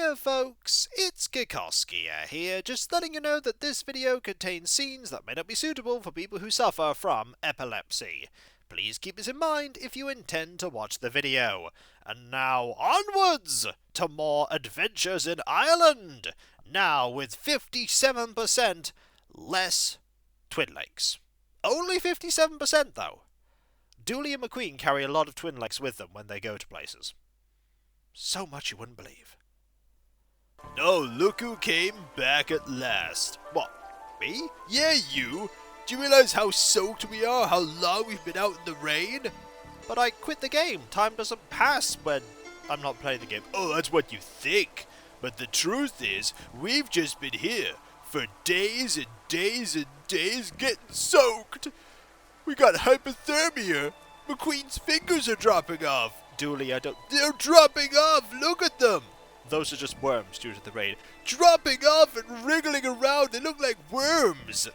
Hiya folks, it's Kikoskia here, just letting you know that this video contains scenes that may not be suitable for people who suffer from epilepsy. Please keep this in mind if you intend to watch the video. And now onwards to more adventures in Ireland, now with 57% less twin lakes. Only 57% though. Dooley and McQueen carry a lot of twin lakes with them when they go to places. So much you wouldn't believe. Oh, look who came back at last. What, me? Yeah, you. Do you realize how soaked we are, how long we've been out in the rain? But I quit the game. Time doesn't pass when I'm not playing the game. Oh, that's what you think. But the truth is, we've just been here for days and days and days getting soaked. We got hypothermia. McQueen's fingers are dropping off. Dooley, They're dropping off. Look at them. Those are just worms due to the rain. Dropping off and wriggling around. They look like worms.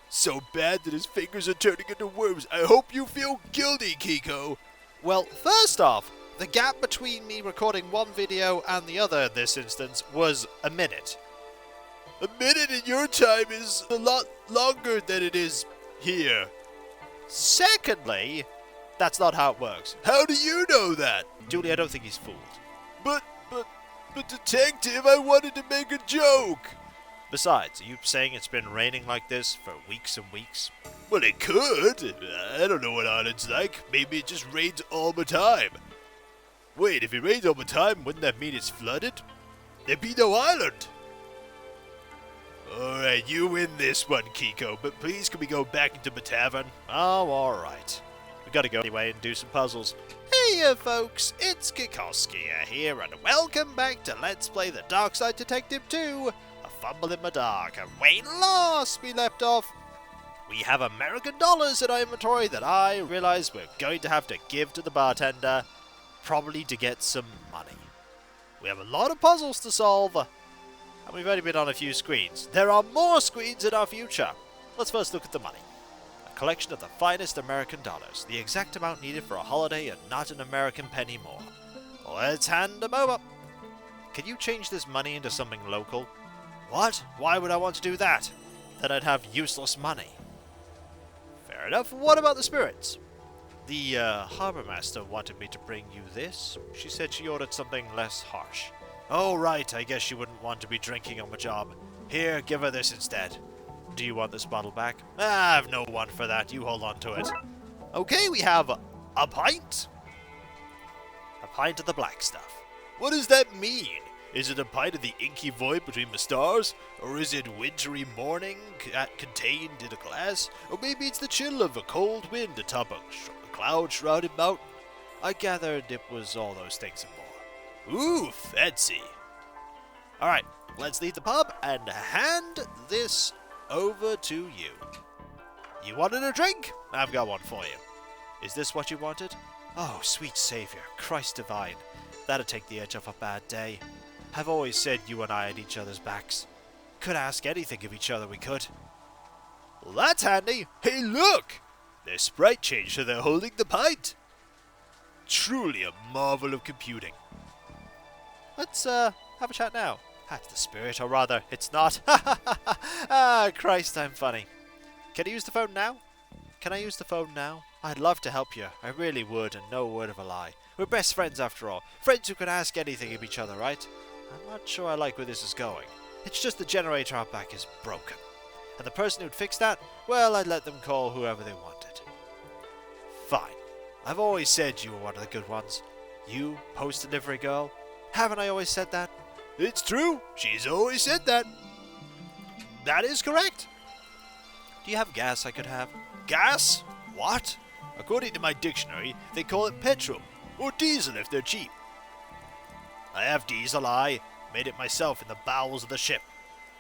So bad that his fingers are turning into worms. I hope you feel guilty, Kiko. Well, first off, the gap between me recording one video and the other in this instance was a minute. A minute in your time is a lot longer than it is here. Secondly, that's not how it works. How do you know that? Dooley, I don't think he's fooled. But detective, I wanted to make a joke. Besides, are you saying it's been raining like this for weeks and weeks? Well, it could. I don't know what Ireland's like. Maybe it just rains all the time. Wait, if it rains all the time, wouldn't that mean it's flooded? There'd be no island. Alright, you win this one, Kiko, but please can we go back into the tavern? Oh, alright. We gotta go anyway and do some puzzles. Hey folks, it's Kikoskia here, and welcome back to Let's Play the Darkside Detective 2, A Fumble in the Dark. And when last we left off, we have American dollars in our inventory that I realize we're going to have to give to the bartender, probably to get some money. We have a lot of puzzles to solve, and we've only been on a few screens. There are more screens in our future. Let's first look at the money. A collection of the finest American dollars, the exact amount needed for a holiday and not an American penny more. Let's hand them over. Can you change this money into something local? What? Why would I want to do that? Then I'd have useless money. Fair enough. What about the spirits? The harbor master wanted me to bring you this. She said she ordered something less harsh. Oh, right. I guess she wouldn't want to be drinking on the job. Here, give her this instead. Do you want this bottle back? I've no one for that. You hold on to it. Okay, we have a pint. A pint of the black stuff. What does that mean? Is it a pint of the inky void between the stars? Or is it wintry morning contained in a glass? Or maybe it's the chill of a cold wind atop a cloud-shrouded mountain? I gathered it was all those things and more. Ooh, fancy. Alright, let's leave the pub and hand this over to you. You wanted a drink? I've got one for you. Is this what you wanted? Oh, sweet Savior, Christ divine. That'd take the edge off a bad day. I've always said you and I had each other's backs. Could ask anything of each other, we could. Well, that's handy. Hey, look! Their sprite changed so they're holding the pint. Truly a marvel of computing. Let's have a chat now. That's the spirit, or rather, it's not. Ah, Christ, I'm funny. Can I use the phone now? Can I use the phone now? I'd love to help you. I really would, and no word of a lie. We're best friends after all. Friends who can ask anything of each other, right? I'm not sure I like where this is going. It's just the generator out back is broken. And the person who'd fix that, well, I'd let them call whoever they wanted. Fine. I've always said you were one of the good ones. You, post-delivery girl. Haven't I always said that? It's true. She's always said that. That is correct. Do you have gas I could have? Gas? What? According to my dictionary, they call it petrol, or diesel if they're cheap. I have diesel, I made it myself in the bowels of the ship.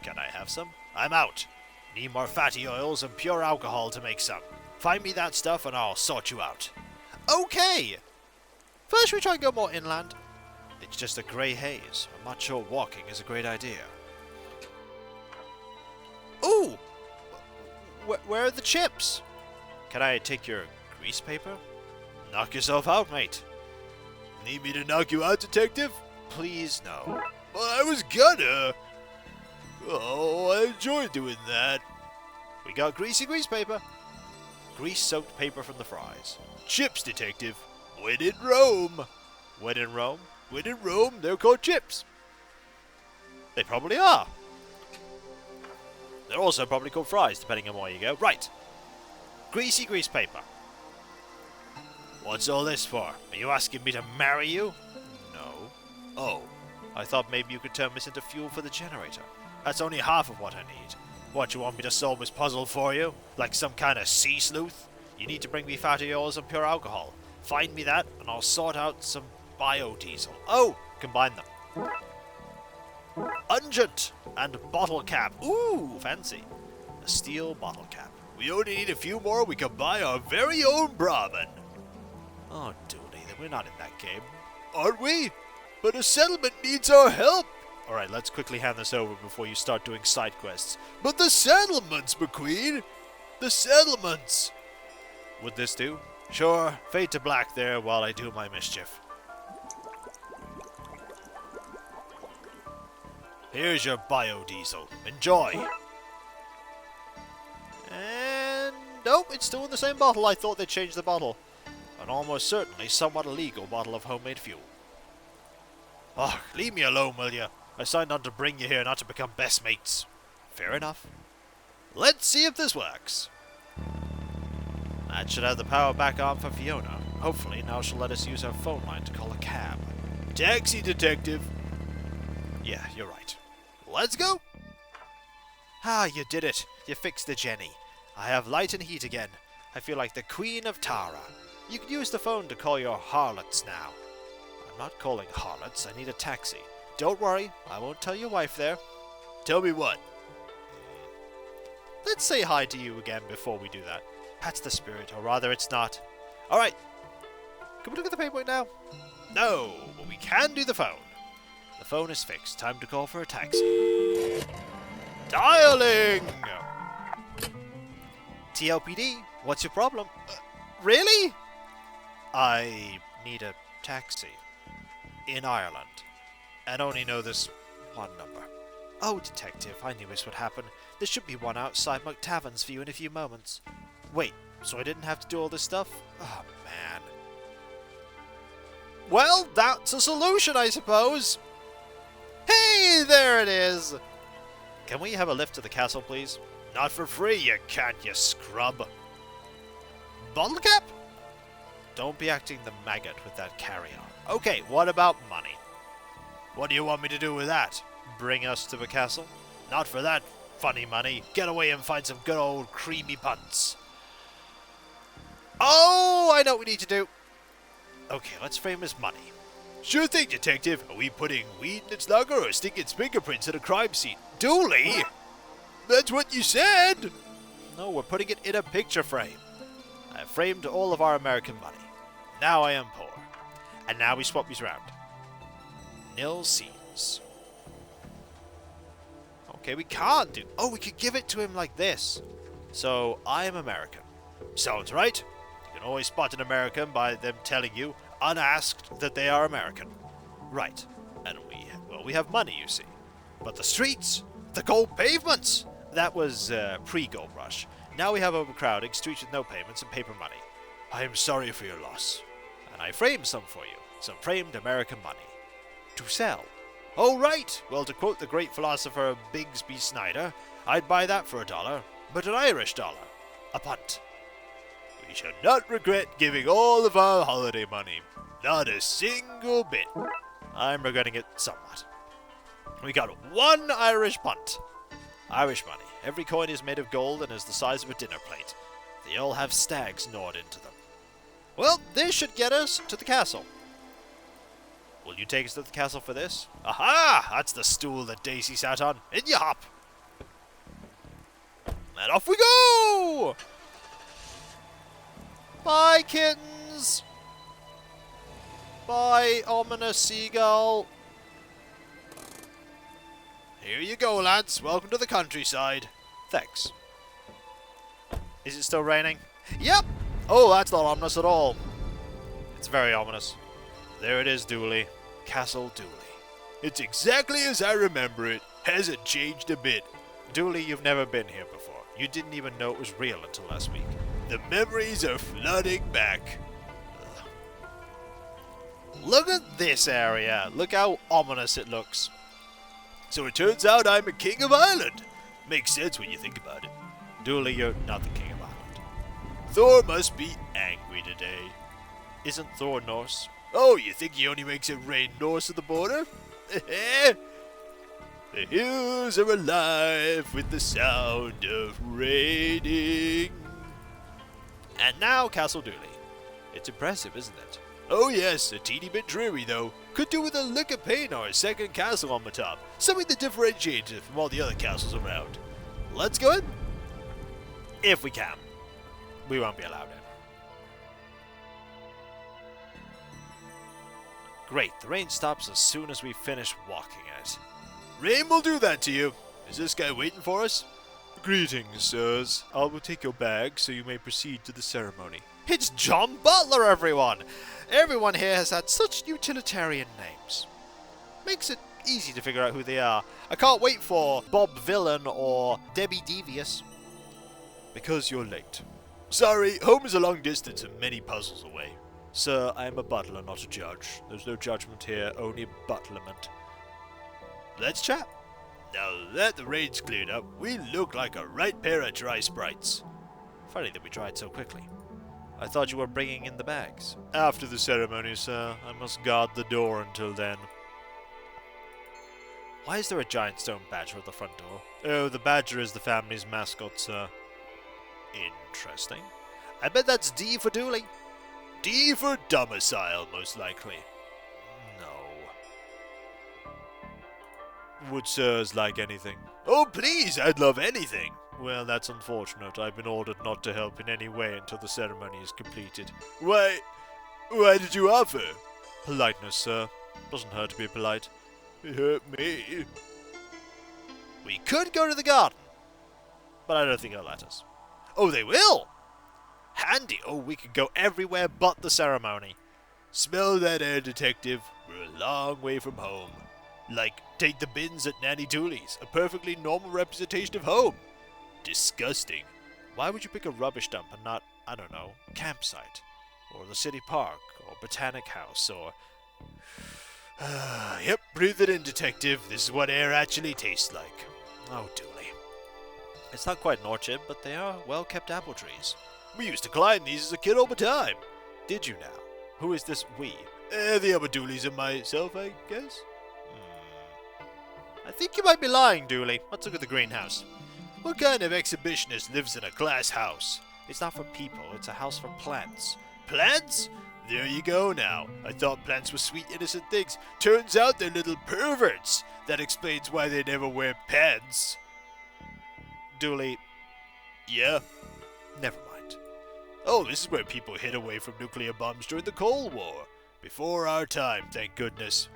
Can I have some? I'm out. Need more fatty oils and pure alcohol to make some. Find me that stuff and I'll sort you out. Okay. First we try and go more inland. It's just a grey haze. I'm not sure walking is a great idea. Ooh! Where are the chips? Can I take your grease paper? Knock yourself out, mate. Need me to knock you out, detective? Please, no. Well, I was gonna. Oh, I enjoy doing that. We got greasy grease paper. Grease-soaked paper from the fries. Chips, Detective. When in Rome. When in Rome? When in Rome, they're called chips. They probably are. They're also probably called fries, depending on where you go. Right. Greasy grease paper. What's all this for? Are you asking me to marry you? No. Oh. I thought maybe you could turn this into fuel for the generator. That's only half of what I need. What, you want me to solve this puzzle for you? Like some kind of sea sleuth? You need to bring me fatty oils and pure alcohol. Find me that, and I'll sort out some biodiesel. Oh! Combine them. Unguent and bottle cap. Ooh, fancy. A steel bottle cap. We only need a few more, we can buy our very own Brahmin. Oh, Dooley, then we're not in that game. Aren't we? But a settlement needs our help. Alright, let's quickly hand this over before you start doing side quests. But the settlements, McQueen! The settlements! Would this do? Sure, fade to black there while I do my mischief. Here's your biodiesel. Enjoy! And... oh, it's still in the same bottle. I thought they'd changed the bottle. An almost certainly somewhat illegal bottle of homemade fuel. Oh, leave me alone, will you? I signed on to bring you here, not to become best mates. Fair enough. Let's see if this works. That should have the power back on for Fiona. Hopefully, now she'll let us use her phone line to call a cab. Taxi, Detective. Yeah, you're right. Let's go. Ah, you did it. You fixed the Jenny. I have light and heat again. I feel like the Queen of Tara. You can use the phone to call your harlots now. I'm not calling harlots. I need a taxi. Don't worry. I won't tell your wife there. Tell me what? Let's say hi to you again before we do that. That's the spirit, or rather it's not. Alright. Can we look at the paperwork now? No, but we can do the phone. The phone is fixed. Time to call for a taxi. Dialing! TLPD, what's your problem? Really? I need a taxi. In Ireland. And only know this one number. Oh, Detective, I knew this would happen. There should be one outside McTavern's for you in a few moments. Wait, so I didn't have to do all this stuff? Oh, man. Well, that's a solution, I suppose. Hey, there it is! Can we have a lift to the castle, please? Not for free, you can't, you scrub. Bottle cap? Don't be acting the maggot with that carry-on. Okay, what about money? What do you want me to do with that? Bring us to the castle? Not for that funny money. Get away and find some good old creamy punts. Oh, I know what we need to do. Okay, let's frame as money. Sure thing, Detective. Are we putting weed in its lugger or sticking its fingerprints at a crime scene? Dooley! That's what you said! No, we're putting it in a picture frame. I have framed all of our American money. Now I am poor. And now we swap these around. Nil scenes. Okay, we can't do... oh, we could give it to him like this. So, I am American. Sounds right. You can always spot an American by them telling you, unasked, that they are American. Right. And we have money, you see. But the streets, the gold pavements, that was pre-gold rush. Now we have overcrowding, streets with no payments, and paper money. I am sorry for your loss. And I framed some for you. Some framed American money. To sell. Oh, right. Well, to quote the great philosopher Bigsby Snyder, I'd buy that for $1, but an Irish dollar. A punt. We shall not regret giving all of our holiday money. Not a single bit. I'm regretting it somewhat. We got one Irish punt. Irish money. Every coin is made of gold and is the size of a dinner plate. They all have stags gnawed into them. Well, this should get us to the castle. Will you take us to the castle for this? Aha! That's the stool that Daisy sat on. In you hop! And off we go! Bye, kittens! Bye, ominous seagull! Here you go, lads. Welcome to the countryside. Thanks. Is it still raining? Yep! Oh, that's not ominous at all. It's very ominous. There it is, Dooley. Castle Dooley. It's exactly as I remember it. Hasn't changed a bit. Dooley, you've never been here before. You didn't even know it was real until last week. The memories are flooding back. Look at this area. Look how ominous it looks. So it turns out I'm a king of Ireland. Makes sense when you think about it. Dooley, you're not the king of Ireland. Thor must be angry today. Isn't Thor Norse? Oh, you think he only makes it rain north of the border? The hills are alive with the sound of raining. And now Castle Dooley. It's impressive, isn't it? Oh yes, a teeny bit dreary though. Could do with a lick of paint or a second castle on the top. Something that differentiates it from all the other castles around. Let's go in. If we can. We won't be allowed in. Great, the rain stops as soon as we finish walking it. Rain will do that to you. Is this guy waiting for us? Greetings, sirs. I will take your bag so you may proceed to the ceremony. It's John Butler, everyone! Everyone here has had such utilitarian names. Makes it easy to figure out who they are. I can't wait for Bob Villain or Debbie Devious. Because you're late. Sorry, home is a long distance and many puzzles away. Sir, I am a butler, not a judge. There's no judgment here, only butlerment. Let's chat. Now that the rain's cleared up, we look like a right pair of dry sprites. Funny that we dried so quickly. I thought you were bringing in the bags. After the ceremony, sir, I must guard the door until then. Why is there a giant stone badger at the front door? Oh, the badger is the family's mascot, sir. Interesting. I bet that's D for Dooley. D for domicile, most likely. No. Would sirs like anything? Oh, please, I'd love anything. Well, that's unfortunate. I've been ordered not to help in any way until the ceremony is completed. Why did you offer? Politeness, sir. Doesn't hurt to be polite. It hurt me. We could go to the garden, but I don't think they'll let us. Oh, they will! Handy. Oh, we could go everywhere but the ceremony. Smell that air, detective. We're a long way from home. Like, take the bins at Nanny Dooley's, a perfectly normal representation of home. Disgusting. Why would you pick a rubbish dump and not, I don't know, campsite? Or the city park? Or botanic house? Or... Yep, breathe it in, detective. This is what air actually tastes like. Oh, Dooley. It's not quite an orchard, but they are well-kept apple trees. We used to climb these as a kid all the time. Did you now? Who is this we? The other Dooleys and myself, I guess. I think you might be lying, Dooley. Let's look at the greenhouse. What kind of exhibitionist lives in a glass house? It's not for people, it's a house for plants. Plants? There you go now. I thought plants were sweet, innocent things. Turns out they're little perverts. That explains why they never wear pants. Dooley. Yeah? Never mind. Oh, this is where people hid away from nuclear bombs during the Cold War. Before our time, thank goodness.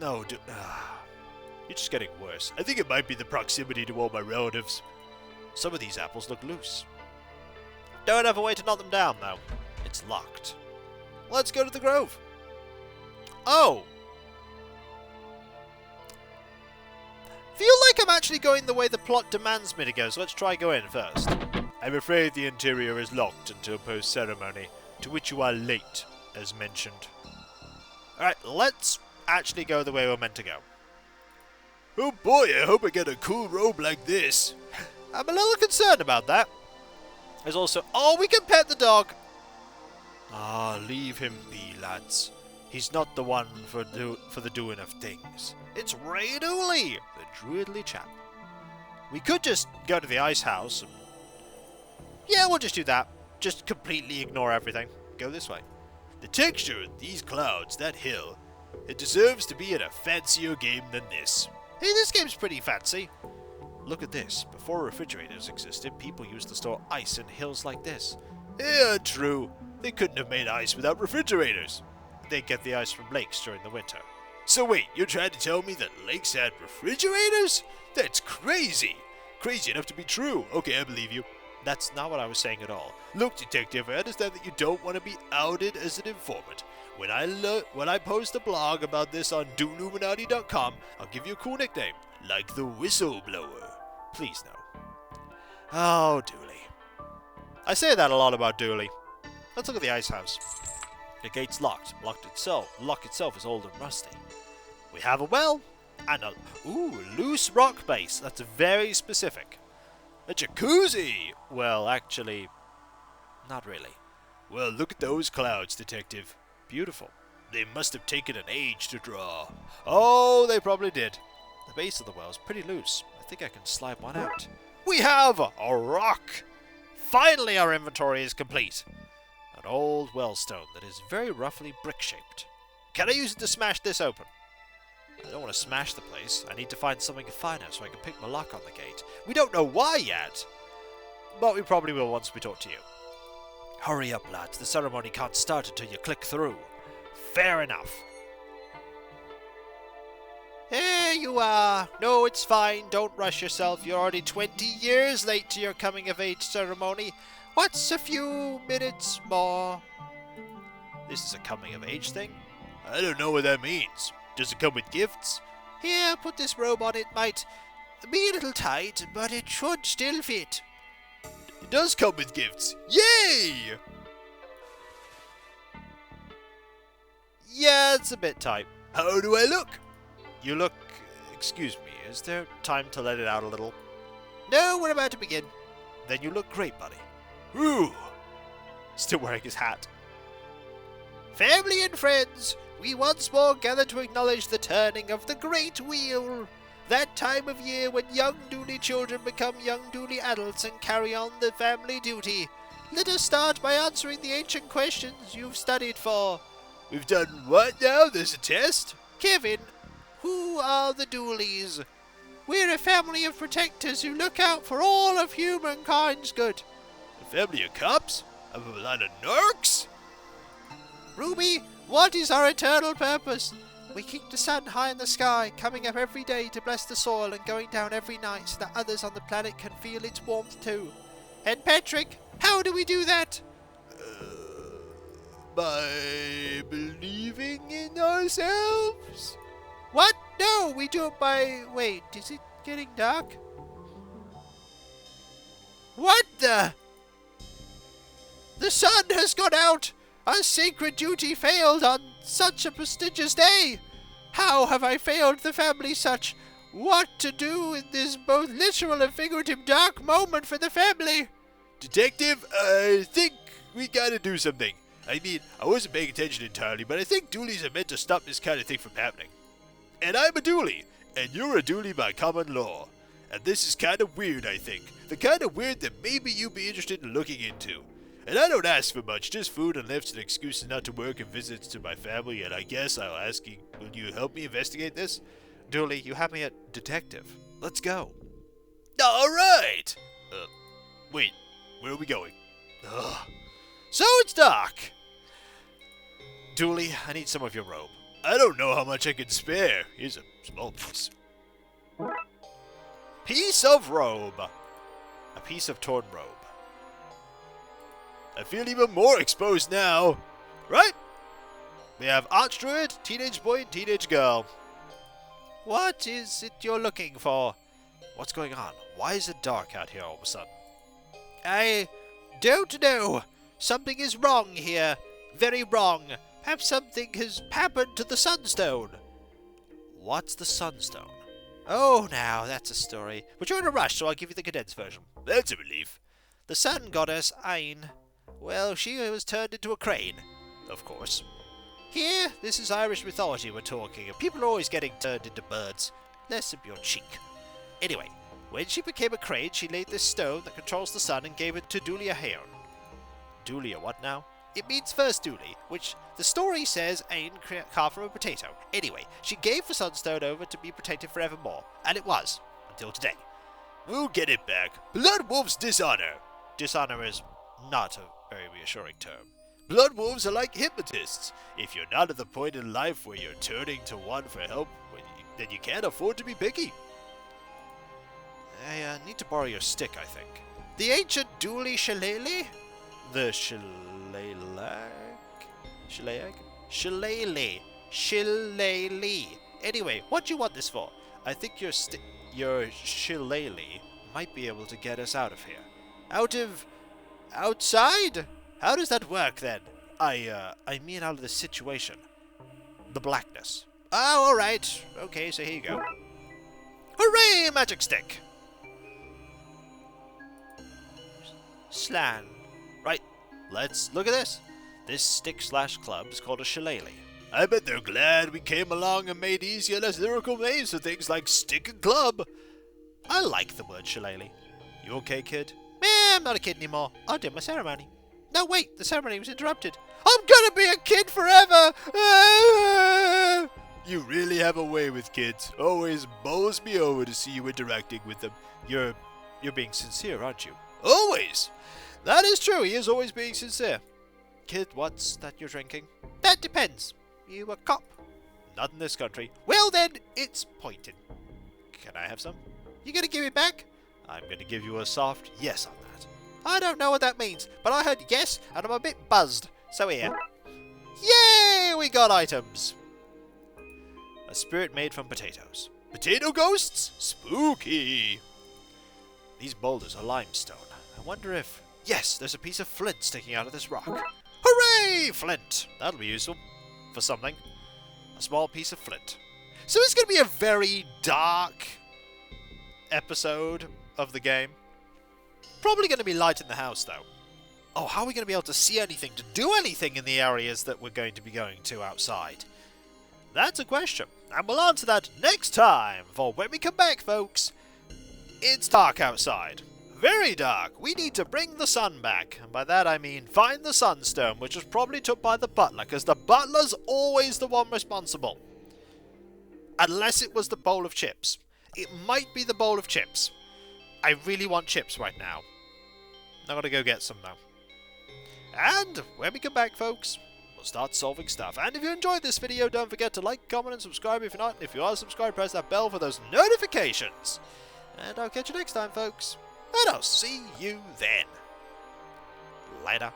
No, you're just getting worse. I think it might be the proximity to all my relatives. Some of these apples look loose. Don't have a way to knock them down, though. It's locked. Let's go to the grove. Oh! Feel like I'm actually going the way the plot demands me to go, so let's try go in first. I'm afraid the interior is locked until post-ceremony, to which you are late, as mentioned. Alright, let's actually go the way we're meant to go. Oh boy, I hope I get a cool robe like this. I'm a little concerned about that. There's also... Oh, we can pet the dog! Ah, leave him be, lads. He's not the one for the doing of things. It's Ray Dooley, the druidly chap. We could just go to the ice house and... Yeah, we'll just do that. Just completely ignore everything. Go this way. The texture of these clouds, that hill, it deserves to be in a fancier game than this. Hey, this game's pretty fancy. Look at this. Before refrigerators existed, people used to store ice in hills like this. Yeah, true. They couldn't have made ice without refrigerators. They get the ice from lakes during the winter. So wait, you're trying to tell me that lakes had refrigerators? That's crazy. Crazy enough to be true. Okay, I believe you. That's not what I was saying at all. Look, detective, I understand that you don't want to be outed as an informant. When I post a blog about this on dooluminati.com, I'll give you a cool nickname, like the Whistleblower. Please no. Oh, Dooley. I say that a lot about Dooley. Let's look at the ice house. The gate's locked. Lock itself is old and rusty. We have a well and a loose rock base. That's very specific. A jacuzzi! Well, actually, not really. Well, look at those clouds, Detective. Beautiful. They must have taken an age to draw. Oh, they probably did. The base of the well is pretty loose. I think I can slide one out. We have a rock! Finally, our inventory is complete. An old well stone that is very roughly brick-shaped. Can I use it to smash this open? I don't want to smash the place. I need to find something finer so I can pick my lock on the gate. We don't know why yet, but we probably will once we talk to you. Hurry up, lads. The ceremony can't start until you click through. Fair enough. Here you are. No, it's fine. Don't rush yourself. You're already 20 years late to your coming-of-age ceremony. What's a few minutes more? This is a coming-of-age thing? I don't know what that means. Does it come with gifts? Here, put this robe on. It might be a little tight, but it should still fit. It does come with gifts. Yay! Yeah, it's a bit tight. How do I look? You look... Excuse me, is there time to let it out a little? No, we're about to begin. Then you look great, buddy. Ooh! Still wearing his hat. Family and friends, we once more gather to acknowledge the turning of the Great Wheel. That time of year when young Dooley children become young Dooley adults and carry on the family duty. Let us start by answering the ancient questions you've studied for. We've done what now? There's a test? Kevin, who are the Dooleys? We're a family of protectors who look out for all of humankind's good. A family of cops? Of a lot of narcs? Ruby, what is our eternal purpose? We keep the sun high in the sky, coming up every day to bless the soil and going down every night so that others on the planet can feel its warmth too. And Patrick, how do we do that? By believing in ourselves? What? No, we do it by... Wait, is it getting dark? What the... The sun has gone out! Our sacred duty failed on such a prestigious day! How have I failed the family such? What to do in this both literal and figurative dark moment for the family? Detective, I think we gotta do something. I mean, I wasn't paying attention entirely, but I think Dooleys are meant to stop this kind of thing from happening. And I'm a Dooley, and you're a Dooley by common law. And this is kind of weird, I think. The kind of weird that maybe you'd be interested in looking into. And I don't ask for much, just food and lifts and excuses not to work and visits to my family, and I guess I'll ask you, will you help me investigate this? Dooley, you have me at detective. Let's go. Alright! Wait, where are we going? Ugh. So it's dark! Dooley, I need some of your robe. I don't know how much I can spare. Here's a small piece. Piece of robe. A piece of torn robe. I feel even more exposed now. Right? We have Archdruid, Teenage Boy, and Teenage Girl. What is it you're looking for? What's going on? Why is it dark out here all of a sudden? I don't know. Something is wrong here. Very wrong. Perhaps something has happened to the Sunstone. What's the Sunstone? Oh, now, that's a story. But you're in a rush, so I'll give you the condensed version. That's a relief. The sun goddess, Ain, well, she was turned into a crane, of course. Here, this is Irish mythology we're talking, and people are always getting turned into birds. Less of your cheek. Anyway, when she became a crane, she laid this stone that controls the sun and gave it to Dooley Ahern. Dooley what now? It means first Dooley, which the story says Ain carved from a potato. Anyway, she gave the sunstone over to be protected forevermore, and it was, until today. We'll get it back. Blood Wolves dishonor. Dishonor is not a very reassuring term. Blood Wolves are like hypnotists. If you're not at the point in life where you're turning to one for help, then you can't afford to be picky. I need to borrow your stick, I think. The ancient Dooley Shillelagh? The Shillelagh? Shillelagh. Shillelagh. Anyway, what do you want this for? I think your shillelagh might be able to get us out of here. Outside? How does that work then? I mean out of the situation. The blackness. Oh, alright. Okay, so here you go. Hooray, magic stick! Slan. Right, let's look at this. This stick/club is called a shillelagh. I bet they're glad we came along and made easier, less lyrical names for things like stick and club. I like the word shillelagh. You okay, kid? I'm not a kid anymore. I did my ceremony. No, wait, the ceremony was interrupted. I'm gonna be a kid forever! You really have a way with kids. Always bowls me over to see you interacting with them. You're being sincere, aren't you? Always! That is true, he is always being sincere. Kid, what's that you're drinking? That depends. You a cop? Not in this country. Well then, it's pointing. Can I have some? You gonna give it back? I'm gonna give you a soft yes on that. I don't know what that means, but I heard yes, and I'm a bit buzzed. So here. Yay! We got items. A spirit made from potatoes. Potato ghosts? Spooky! These boulders are limestone. I wonder if... Yes, there's a piece of flint sticking out of this rock. Hooray! Flint. That'll be useful. For something. A small piece of flint. So it's going to be a very dark episode of the game. Probably going to be light in the house, though. Oh, how are we going to be able to see anything, to do anything in the areas that we're going to be going to outside? That's a question, and we'll answer that next time, for when we come back, folks, it's dark outside. Very dark. We need to bring the sun back, and by that I mean find the sunstone, which was probably took by the butler, because the butler's always the one responsible. Unless it was the bowl of chips. It might be the bowl of chips. I really want chips right now. I'm going to go get some, though. And when we come back, folks, we'll start solving stuff. And if you enjoyed this video, don't forget to like, comment, and subscribe if you're not. And if you are subscribed, press that bell for those notifications. And I'll catch you next time, folks. And I'll see you then. Later.